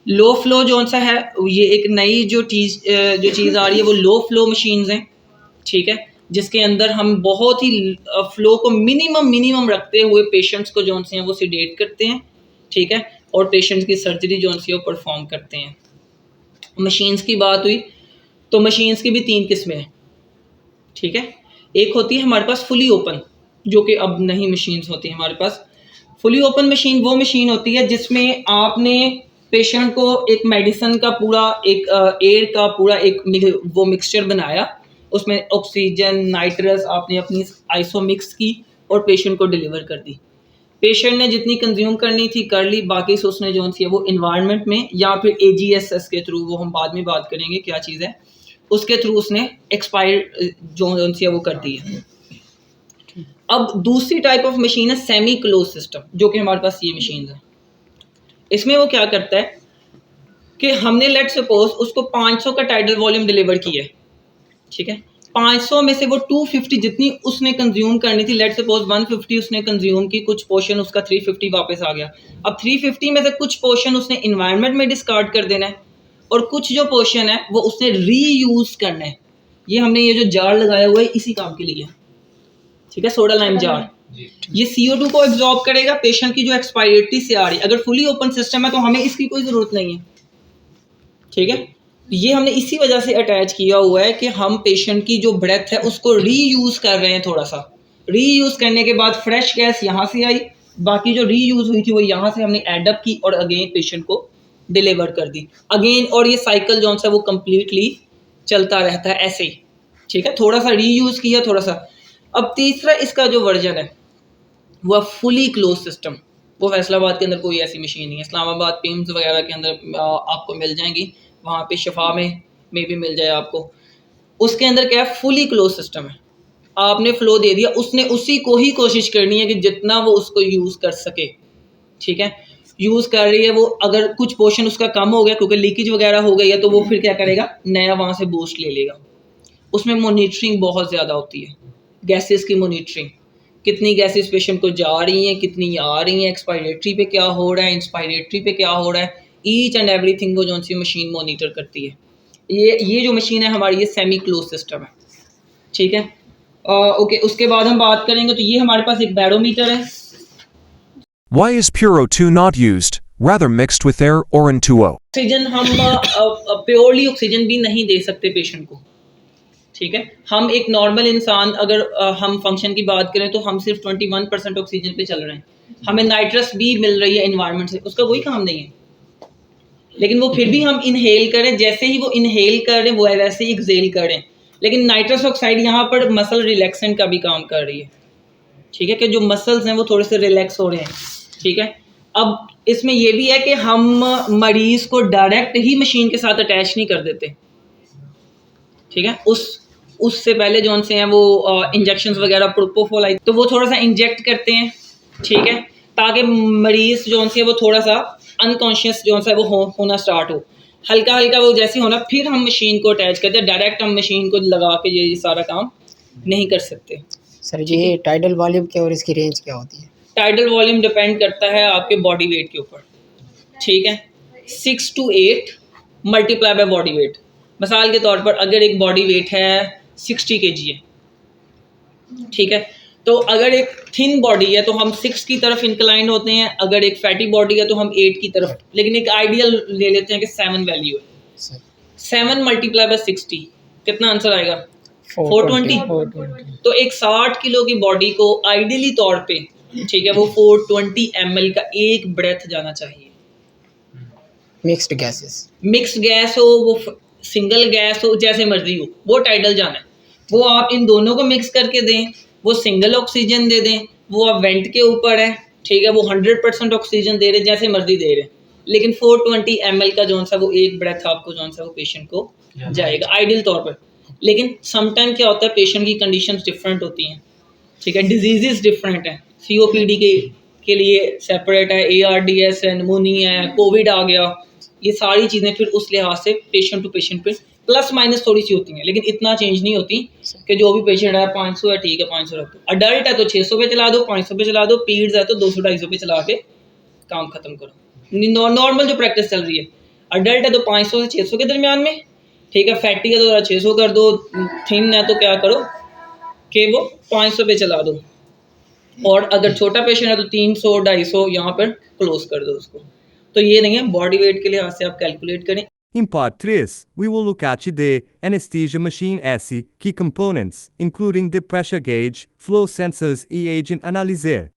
Low flow जो सा है ये एक नई जो चीज़ आ रही है वो लो फ्लो मशीन्स हैं, ठीक है, जिसके अंदर हम बहुत ही फ्लो को मिनिमम रखते हुए पेशेंट्स को जो से हैं वो सीडेट करते हैं, ठीक है, और पेशेंट्स की सर्जरी जो सी है वो परफॉर्म करते हैं। मशीन्स की बात हुई तो मशीन्स की भी 3 किस्में हैं, ठीक है। एक होती है हमारे पास फुली ओपन, जो कि अब नहीं मशीन्स होती हैं हमारे पास। फुली ओपन मशीन वो मशीन होती है जिसमें आपने पेशेंट को एक मेडिसिन का पूरा एक एयर का पूरा एक वो मिक्सचर बनाया, उसमें ऑक्सीजन नाइट्रस आपने अपनी आइसो मिक्स की और पेशेंट को डिलीवर कर दी। पेशेंट ने जितनी कंज्यूम करनी थी कर ली, बाकी से उसने जो सी है वो इन्वायरमेंट में या फिर AGSS के थ्रू, वो हम बाद में बात करेंगे क्या चीज़ है, उसके थ्रू उसने एक्सपायर जो सी है वो कर दी है। अब दूसरी टाइप ऑफ मशीन है सेमी क्लोज सिस्टम, जो कि हमारे पास ये मशीन है। इसमें वो क्या करता है कि हमने लेट सपोज उसको 500 का टाइडल वॉल्यूम डिलीवर किया है, ठीक है, 500 में से वो 250 जितनी उसने कंज्यूम करनी थी, लेट सपोज 150 उसने कंज्यूम की, कुछ पोर्शन उसका 350 वापस आ गया। अब 350 में से कुछ पोर्शन उसने इन्वायरमेंट में डिस्कार्ड कर देना है और कुछ जो पोर्शन है वो उसने रीयूज करना है। ये हमने ये जो जार लगाया हुआ है इसी काम के लिए, ठीक है, सोडा लाइम जार। ये CO2 को एब्जॉर्ब करेगा, पेशेंट की जो एक्सपायरेटरी से आ रही है। अगर फुली ओपन सिस्टम है तो हमें इसकी कोई ज़रूरत नहीं है, ठीक है। ये हमने इसी वजह से अटैच किया हुआ है कि हम पेशेंट की जो ब्रेथ है उसको रीयूज़ कर रहे हैं। थोड़ा सा रीयूज़ करने के बाद फ्रेश गैस यहाँ से आई, बाकी जो रीयूज़ हुई थी वो यहाँ से हमने एडअप की और अगेन पेशेंट को डिलीवर कर दी अगेन, और ये साइकिल जो है वो कम्प्लीटली चलता रहता है ऐसे ही, ठीक है। थोड़ा सा रीयूज़ किया, थोड़ा सा। अब तीसरा इसका जो वर्जन है वो फुली क्लोज सिस्टम। वो फैसलाबाद के अंदर कोई ऐसी मशीन नहीं है, इस्लामाबाद पिम्स वगैरह के अंदर आपको मिल जाएंगी, वहाँ पे शफा में भी मिल जाए आपको। उसके अंदर क्या है, फुली क्लोज सिस्टम है। आपने फ्लो दे दिया, उसने उसी को ही कोशिश करनी है कि जितना वो उसको यूज़ कर सके, ठीक है। यूज़ कर रही है वो, अगर कुछ पोर्शन उसका कम हो गया क्योंकि लीकेज वगैरह हो गई है तो वो फिर क्या करेगा, नया वहाँ से बूस्ट ले लेगा। उसमें मोनिटरिंग बहुत ज़्यादा होती है, गैसेस की मोनिटरिंग, कितनी गैसेस पेशेंट को जा रही हैं, कितनी आ रही हैं, एक्सपायरेटरी पे क्या हो रहा है, इंस्पायरेटरी पे क्या हो रहा है, ईच एंड एवरीथिंग को जो सी मशीन मॉनिटर करती है। ये जो मशीन है हमारी, ये सेमी क्लोज सिस्टम है, ठीक है। ओके, उसके बाद हम बात करेंगे तो ये हमारे पास एक बैरोमीटर है। Why is Puro 2 not used, rather mixed with air or N2O? Oxygen हम प्योरली ऑक्सीजन भी नहीं दे सकते पेशेंट को, ठीक है। हम एक नॉर्मल इंसान, अगर हम फंक्शन की बात करें तो हम सिर्फ 21% ऑक्सीजन पे चल रहे हैं, हमें नाइट्रस भी मिल रही है इन्वायरमेंट से, उसका कोई काम नहीं है, लेकिन वो फिर भी हम इनहेल करें, जैसे ही वो इनहेल कर रहे हैं वो वैसे ही एक्सेल करें। लेकिन नाइट्रस ऑक्साइड यहाँ पर मसल रिलैक्सेंट का भी काम कर रही है, ठीक है, कि जो मसल्स हैं वो थोड़े से रिलैक्स हो रहे हैं, ठीक है। अब इसमें यह भी है कि हम मरीज को डायरेक्ट ही मशीन के साथ अटैच नहीं कर देते, ठीक है। उससे पहले जो से हैं वो इंजेक्शंस वगैरह प्रोपोफोल आई तो वो थोड़ा सा इंजेक्ट करते हैं, ठीक है, ताकि मरीज जो से वो थोड़ा सा अनकॉन्शियस जो है वो होना स्टार्ट हो, हल्का हल्का वो जैसे होना, फिर हम मशीन को अटैच करते हैं। डायरेक्ट हम मशीन को लगा के ये सारा काम नहीं कर सकते। सर ये टाइडल वॉल्यूम क्या और इसकी रेंज क्या होती है? टाइडल वॉल्यूम डिपेंड करता है आपके बॉडी वेट के ऊपर, ठीक है। 6 to 8 multiply by body weight. मिसाल के तौर पर अगर एक बॉडी वेट है 60 kg है, ठीक है, तो अगर एक थिन बॉडी है तो हम 6 की तरफ इंक्लाइन होते हैं, अगर एक फैटी बॉडी है तो हम 8 की तरफ। लेकिन एक आइडियल ले लेते हैं कि 7 वैल्यू है, 7 मल्टीप्लाई बाय 60 कितना आंसर आएगा? 420। तो एक 60 किलो की बॉडी को आइडियली तौर पे, ठीक है, वो 420 ml का एक ब्रेथ जाना चाहिए। मिक्स्ड गैस हो, वो सिंगल गैस हो, जैसे मर्जी हो, वो टाइडल जाना है। वो आप इन दोनों को मिक्स करके दें, वो सिंगल ऑक्सीजन दे दें, वो आप वेंट के ऊपर है, ठीक है, वो 100% ऑक्सीजन दे रहे, जैसे मर्जी दे रहे, लेकिन 420 ml का जो सा वो एक ब्रेथ आपको जो सा वो पेशेंट को जाएगा आइडियल तौर पर। लेकिन समटाइम क्या होता है, पेशेंट की कंडीशंस डिफरेंट होती हैं, ठीक है, डिजीजेस डिफरेंट हैं। COPD के लिए सेपरेट है, ARDS है, निमोनिया है, कोविड आ गया, ये सारी चीज़ें फिर उस लिहाज से पेशेंट टू पेशेंट पे प्लस माइनस थोड़ी सी होती हैं, लेकिन इतना चेंज नहीं होती कि जो भी पेशेंट है 500 है, ठीक है, 500 रख दो। अडल्ट है तो 600 पे चला दो, 500 पे चला दो, पीड्स है तो 200-250 पे चला के काम खत्म करो। नॉर्मल जो प्रैक्टिस चल रही है। अडल्ट है तो 500 से 600 के दरमियान में, ठीक है। फैटी है तो 600 कर दो, थिन है तो क्या करो कि वो 500 पे चला दो, और अगर छोटा पेशेंट है तो 300 250 यहाँ पर क्लोज कर दो उसको। तो ये नहीं है, बॉडी वेट के लिहाज से आप कैलकुलेट करें। In part 3, we will look at the anesthesia machine AC key components, including the pressure gauge, flow sensors e agent analyzer,